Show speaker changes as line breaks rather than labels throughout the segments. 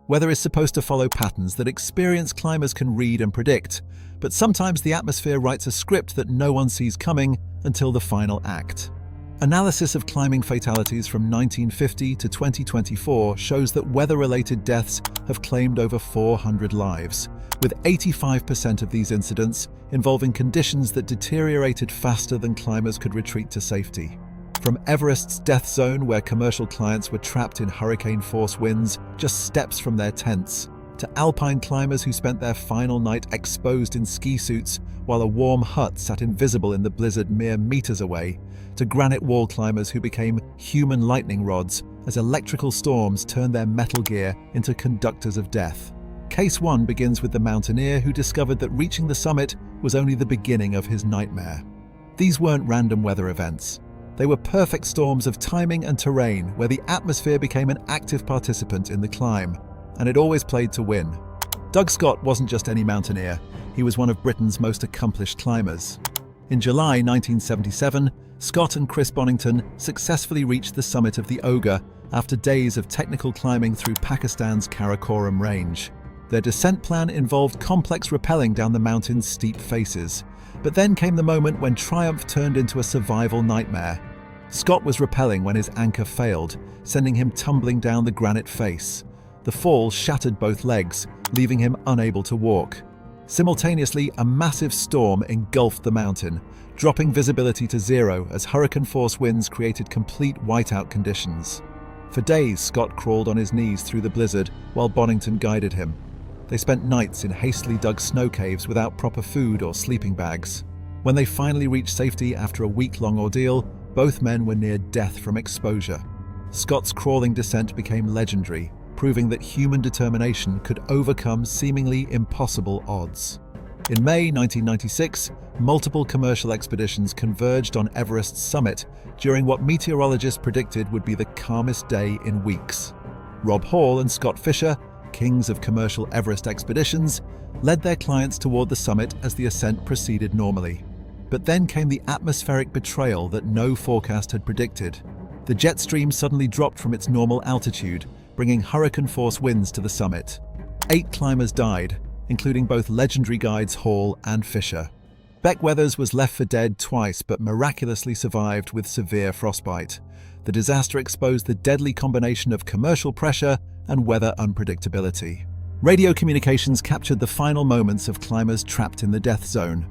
Weather is supposed to follow patterns that experienced climbers can read and predict, but sometimes the atmosphere writes a script that no one sees coming until the final act. Analysis of climbing fatalities from 1950 to 2024 shows that weather-related deaths have claimed over 400 lives, with 85% of these incidents involving conditions that deteriorated faster than climbers could retreat to safety. From Everest's death zone, where commercial clients were trapped in hurricane-force winds just steps from their tents, to alpine climbers who spent their final night exposed in ski suits while a warm hut sat invisible in the blizzard mere meters away, to granite wall climbers who became human lightning rods as electrical storms turned their metal gear into conductors of death. Case 1 begins with the mountaineer who discovered that reaching the summit was only the beginning of his nightmare. These weren't random weather events. They were perfect storms of timing and terrain where the atmosphere became an active participant in the climb, and it always played to win. Doug Scott wasn't just any mountaineer, he was one of Britain's most accomplished climbers. In July 1977, Scott and Chris Bonington successfully reached the summit of the Ogre after days of technical climbing through Pakistan's Karakoram range. Their descent plan involved complex rappelling down the mountain's steep faces, but then came the moment when triumph turned into a survival nightmare. Scott was rappelling when his anchor failed, sending him tumbling down the granite face. The fall shattered both legs, leaving him unable to walk. Simultaneously, a massive storm engulfed the mountain, dropping visibility to zero as hurricane-force winds created complete whiteout conditions. For days, Scott crawled on his knees through the blizzard while Bonington guided him. They spent nights in hastily dug snow caves without proper food or sleeping bags. When they finally reached safety after a week-long ordeal, both men were near death from exposure. Scott's crawling descent became legendary, proving that human determination could overcome seemingly impossible odds. In May 1996, multiple commercial expeditions converged on Everest's summit during what meteorologists predicted would be the calmest day in weeks. Rob Hall and Scott Fisher, kings of commercial Everest expeditions, led their clients toward the summit as the ascent proceeded normally. But then came the atmospheric betrayal that no forecast had predicted. The jet stream suddenly dropped from its normal altitude, bringing hurricane-force winds to the summit. 8 climbers died, including both legendary guides Hall and Fisher. Beck Weathers was left for dead twice but miraculously survived with severe frostbite. The disaster exposed the deadly combination of commercial pressure and weather unpredictability. Radio communications captured the final moments of climbers trapped in the death zone.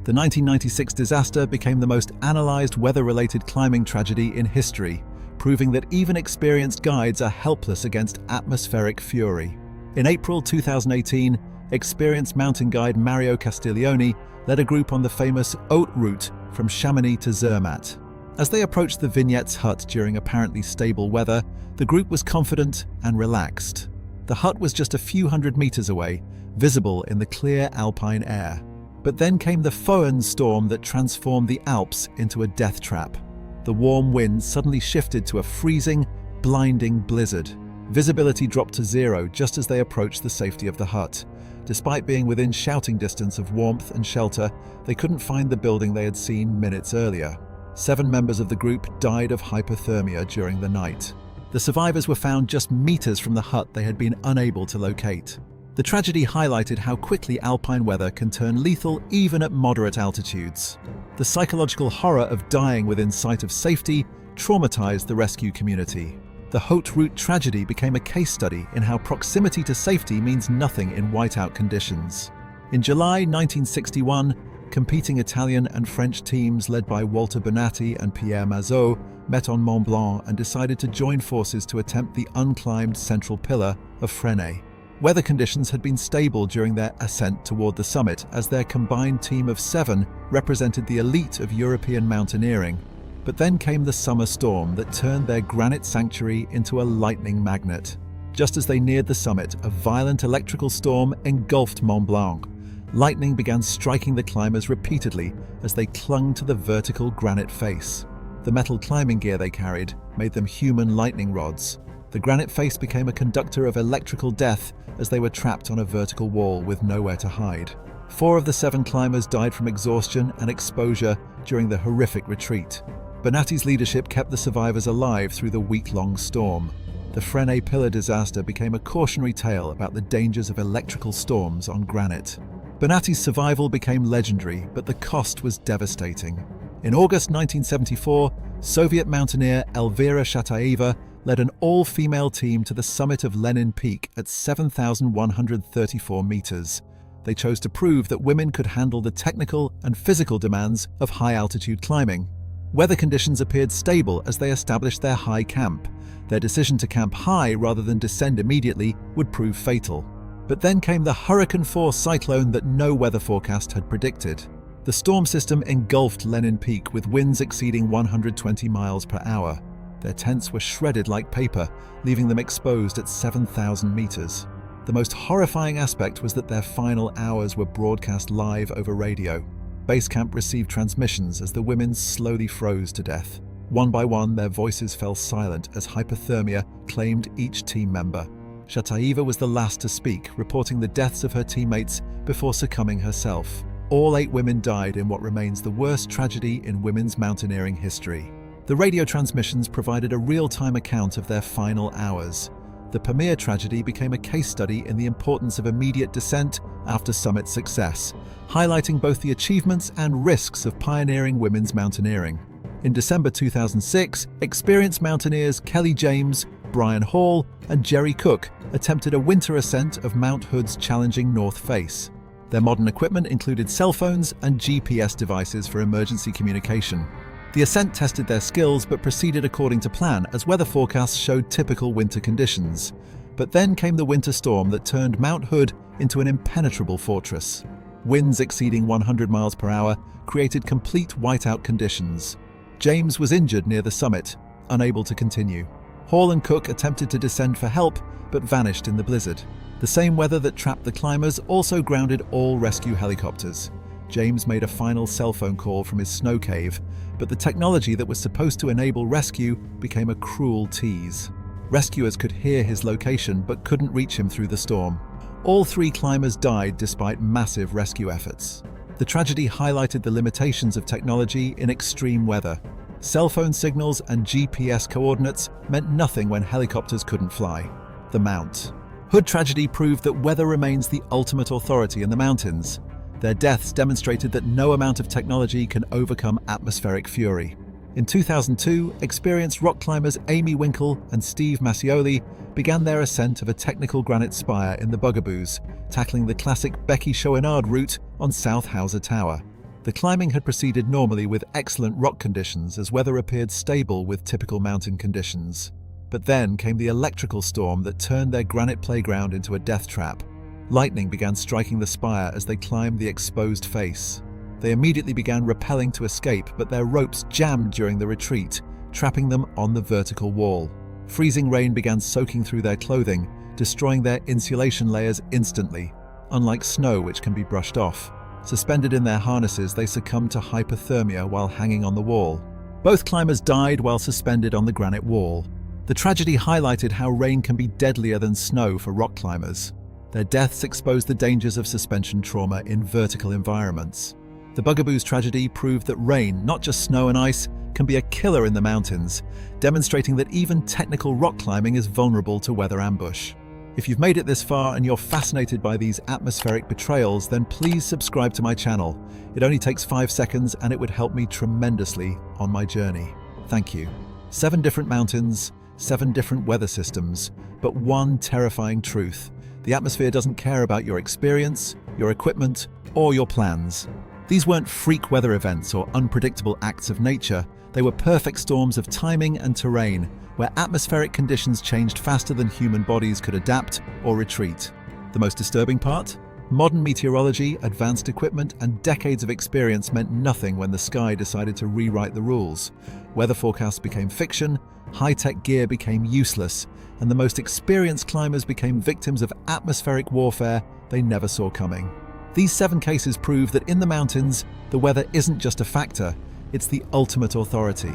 The 1996 disaster became the most analyzed weather-related climbing tragedy in history, proving that even experienced guides are helpless against atmospheric fury. In April 2018, experienced mountain guide Mario Castiglione led a group on the famous Haute route from Chamonix to Zermatt. As they approached the Vignette's hut during apparently stable weather, the group was confident and relaxed. The hut was just a few hundred meters away, visible in the clear alpine air. But then came the Foehn storm that transformed the Alps into a death trap. The warm winds suddenly shifted to a freezing, blinding blizzard. Visibility dropped to zero just as they approached the safety of the hut. Despite being within shouting distance of warmth and shelter, they couldn't find the building they had seen minutes earlier. 7 members of the group died of hypothermia during the night. The survivors were found just meters from the hut they had been unable to locate. The tragedy highlighted how quickly alpine weather can turn lethal even at moderate altitudes. The psychological horror of dying within sight of safety traumatized the rescue community. The Haute route tragedy became a case study in how proximity to safety means nothing in whiteout conditions. In July 1961, competing Italian and French teams led by Walter Bonatti and Pierre Mazot met on Mont Blanc and decided to join forces to attempt the unclimbed central pillar of Fresnay. Weather conditions had been stable during their ascent toward the summit as their combined team of 7 represented the elite of European mountaineering. But then came the summer storm that turned their granite sanctuary into a lightning magnet. Just as they neared the summit, a violent electrical storm engulfed Mont Blanc. Lightning began striking the climbers repeatedly as they clung to the vertical granite face. The metal climbing gear they carried made them human lightning rods. The granite face became a conductor of electrical death as they were trapped on a vertical wall with nowhere to hide. 4 of the 7 climbers died from exhaustion and exposure during the horrific retreat. Bonatti's leadership kept the survivors alive through the week-long storm. The Fresnay Pillar disaster became a cautionary tale about the dangers of electrical storms on granite. Bonatti's survival became legendary, but the cost was devastating. In August 1974, Soviet mountaineer Elvira Shataeva led an all-female team to the summit of Lenin Peak at 7,134 meters. They chose to prove that women could handle the technical and physical demands of high-altitude climbing. Weather conditions appeared stable as they established their high camp. Their decision to camp high rather than descend immediately would prove fatal. But then came the hurricane-force cyclone that no weather forecast had predicted. The storm system engulfed Lenin Peak with winds exceeding 120 miles per hour. Their tents were shredded like paper, leaving them exposed at 7,000 meters. The most horrifying aspect was that their final hours were broadcast live over radio. Base camp received transmissions as the women slowly froze to death. One by one, their voices fell silent as hypothermia claimed each team member. Shataeva was the last to speak, reporting the deaths of her teammates before succumbing herself. All 8 women died in what remains the worst tragedy in women's mountaineering history. The radio transmissions provided a real-time account of their final hours. The Pamir tragedy became a case study in the importance of immediate descent after summit success, highlighting both the achievements and risks of pioneering women's mountaineering. In December 2006, experienced mountaineers Kelly James, Brian Hall, and Jerry Cook attempted a winter ascent of Mount Hood's challenging north face. Their modern equipment included cell phones and GPS devices for emergency communication. The ascent tested their skills but proceeded according to plan as weather forecasts showed typical winter conditions. But then came the winter storm that turned Mount Hood into an impenetrable fortress. Winds exceeding 100 miles per hour created complete whiteout conditions. James was injured near the summit, unable to continue. Hall and Cook attempted to descend for help but vanished in the blizzard. The same weather that trapped the climbers also grounded all rescue helicopters. James made a final cell phone call from his snow cave, but the technology that was supposed to enable rescue became a cruel tease. Rescuers could hear his location but couldn't reach him through the storm. All 3 climbers died despite massive rescue efforts. The tragedy highlighted the limitations of technology in extreme weather. Cell phone signals and GPS coordinates meant nothing when helicopters couldn't fly. The Mount Hood tragedy proved that weather remains the ultimate authority in the mountains. Their deaths demonstrated that no amount of technology can overcome atmospheric fury. In 2002, experienced rock climbers Amy Winkle and Steve Massioli began their ascent of a technical granite spire in the Bugaboos, tackling the classic Becky Chouinard route on South Hauser Tower. The climbing had proceeded normally with excellent rock conditions as weather appeared stable with typical mountain conditions. But then came the electrical storm that turned their granite playground into a death trap. Lightning began striking the spire as they climbed the exposed face. They immediately began rappelling to escape, but their ropes jammed during the retreat, trapping them on the vertical wall. Freezing rain began soaking through their clothing, destroying their insulation layers instantly. Unlike snow, which can be brushed off, suspended in their harnesses, they succumbed to hypothermia while hanging on the wall. Both climbers died while suspended on the granite wall. The tragedy highlighted how rain can be deadlier than snow for rock climbers. Their deaths exposed the dangers of suspension trauma in vertical environments. The Bugaboos tragedy proved that rain, not just snow and ice, can be a killer in the mountains, demonstrating that even technical rock climbing is vulnerable to weather ambush. If you've made it this far and you're fascinated by these atmospheric betrayals, then please subscribe to my channel. It only takes 5 seconds and it would help me tremendously on my journey. Thank you. 7 different mountains, 7 different weather systems, but one terrifying truth. The atmosphere doesn't care about your experience, your equipment, or your plans. These weren't freak weather events or unpredictable acts of nature. They were perfect storms of timing and terrain, where atmospheric conditions changed faster than human bodies could adapt or retreat. The most disturbing part? Modern meteorology, advanced equipment, and decades of experience meant nothing when the sky decided to rewrite the rules. Weather forecasts became fiction, high-tech gear became useless, and the most experienced climbers became victims of atmospheric warfare they never saw coming. These 7 cases prove that in the mountains, the weather isn't just a factor, it's the ultimate authority.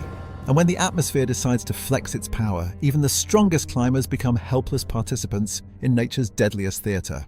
And when the atmosphere decides to flex its power, even the strongest climbers become helpless participants in nature's deadliest theater.